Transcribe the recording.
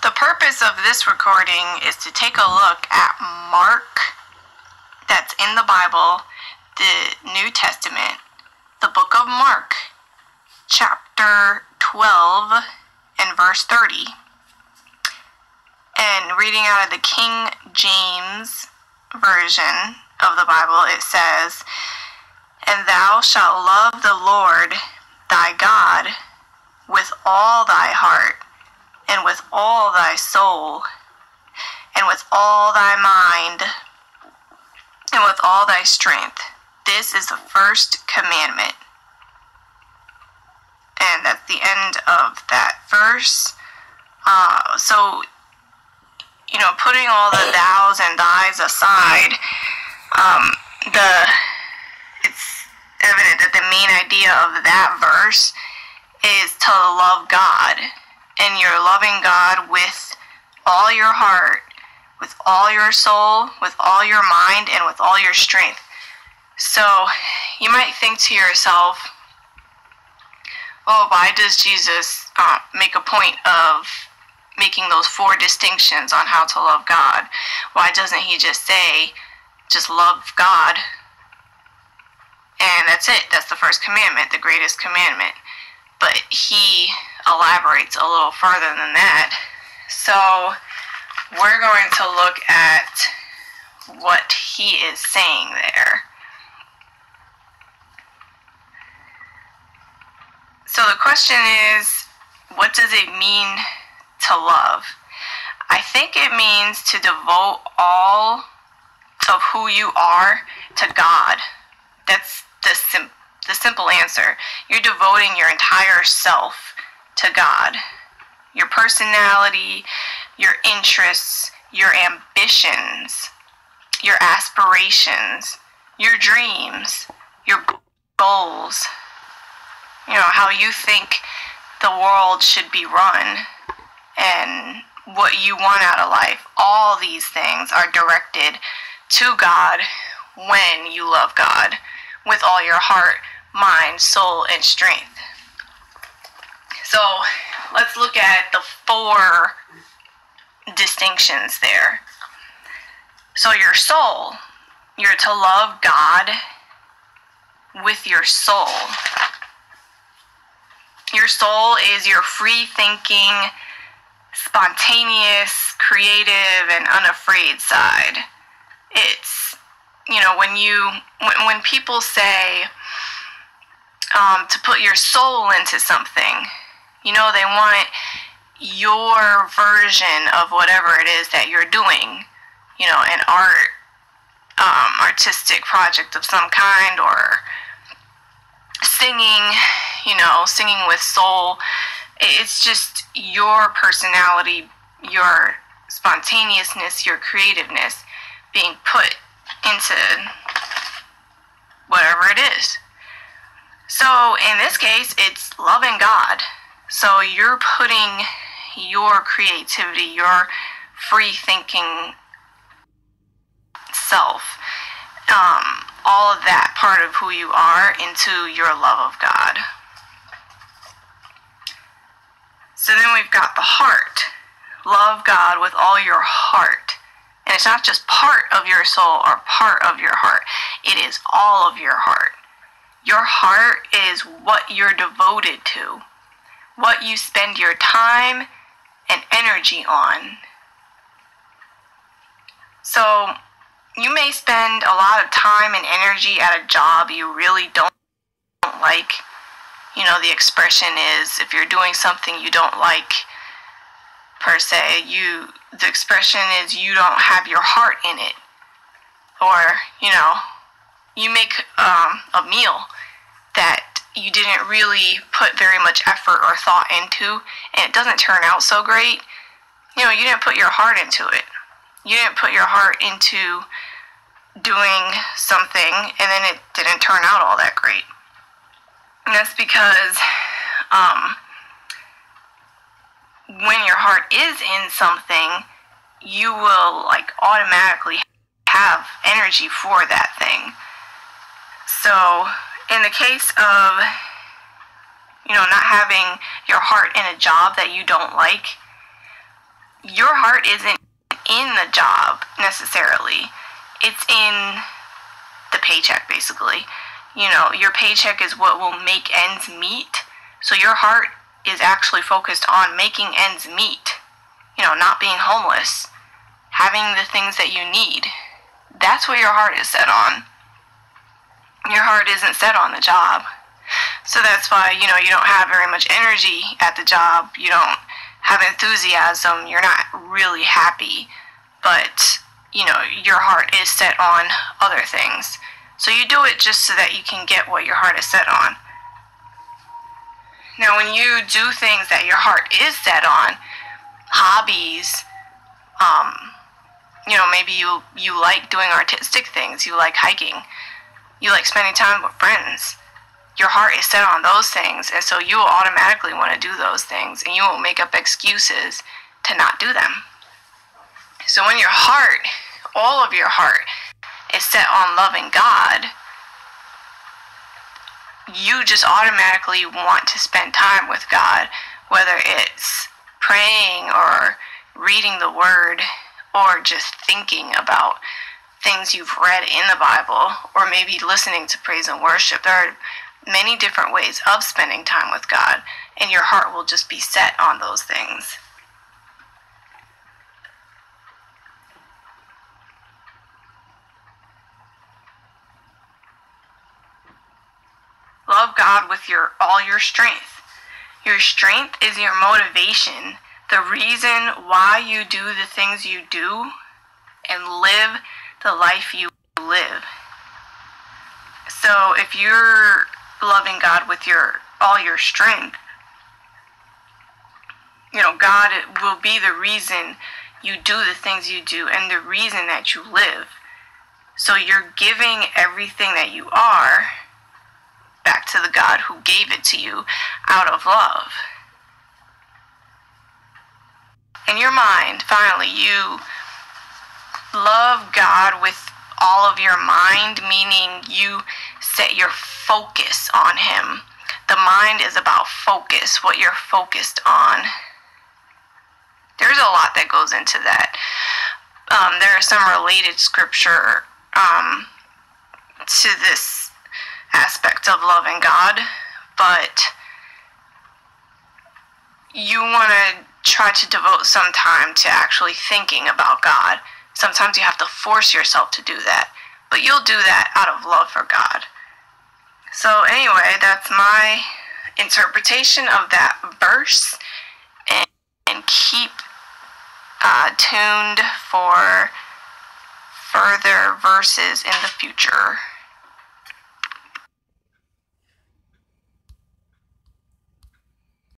The purpose of this recording is to take a look at Mark, that's in the Bible, the New Testament, the book of Mark, chapter 12 and verse 30. And reading out of the King James version of the Bible, it says, "And thou shalt love the Lord thy God with all thy heart, and with all thy soul, and with all thy mind, and with all thy strength. This is the first commandment." And that's the end of that verse. Putting all the thous and thys aside, it's evident that the main idea of that verse is to love God. And you're loving God with all your heart, with all your soul, with all your mind, and with all your strength. So you might think to yourself, well, why does Jesus make a point of making those 4 distinctions on how to love God? Why doesn't he just say, just love God, and that's it? That's the first commandment, the greatest commandment. But he elaborates a little further than that. So we're going to look at what he is saying there. So the question is, what does it mean to love? I think it means to devote all of who you are to God. That's the simple answer. You're devoting your entire self to God. Your personality, your interests, your ambitions, your aspirations, your dreams, your goals, how you think the world should be run, and what you want out of life. All these things are directed to God when you love God with all your heart, mind, soul, and strength. So let's look at the 4 distinctions there. So your soul, you're to love God with your soul. Your soul is your free-thinking, spontaneous, creative, and unafraid side. It's, when people say to put your soul into something, they want your version of whatever it is that you're doing, an artistic project of some kind, or singing, singing with soul. It's just your personality, your spontaneousness, your creativeness being put into whatever it is. So in this case, it's loving God. So you're putting your creativity, your free-thinking self, all of that part of who you are, into your love of God. So then we've got the heart. Love God with all your heart. And it's not just part of your soul or part of your heart. It is all of your heart. Your heart is what you're devoted to, what you spend your time and energy on. So you may spend a lot of time and energy at a job you really don't like. The expression is, if you're doing something you don't like, per se, the expression is you don't have your heart in it. Or, you make a meal that you didn't really put very much effort or thought into, and it doesn't turn out so great. You didn't put your heart into it. You didn't put your heart into doing something, and then it didn't turn out all that great. And that's because when your heart is in something, you will automatically have energy for that thing. So in the case of not having your heart in a job that you don't like, your heart isn't in the job necessarily. It's in the paycheck, basically. You know, your paycheck is what will make ends meet. So your heart is actually focused on making ends meet. You know, not being homeless, having the things that you need. That's what your heart is set on. Your heart isn't set on the job. So that's why, you know, you don't have very much energy at the job. You don't have enthusiasm. You're not really happy. But, you know, your heart is set on other things. So you do it just so that you can get what your heart is set on. Now, when you do things that your heart is set on, hobbies, you know, maybe you like doing artistic things, you like hiking, you like spending time with friends. Your heart is set on those things, and so you will automatically want to do those things, and you won't make up excuses to not do them. So when your heart, all of your heart, is set on loving God, you just automatically want to spend time with God, whether it's praying or reading the Word or just thinking about things you've read in the Bible, or maybe listening to praise and worship. There are many different ways of spending time with God, and your heart will just be set on those things. Love God with all your strength. Your strength is your motivation, the reason why you do the things you do and live the life you live. So if you're loving God with all your strength, you know, God will be the reason you do the things you do and the reason that you live. So you're giving everything that you are back to the God who gave it to you out of love. In your mind, finally, you love God with all of your mind, meaning you set your focus on Him. The mind is about focus, what you're focused on. There's a lot that goes into that. There is some related scripture to this aspect of loving God, but you want to try to devote some time to actually thinking about God. Sometimes you have to force yourself to do that, but you'll do that out of love for God. So anyway, that's my interpretation of that verse, and keep tuned for further verses in the future.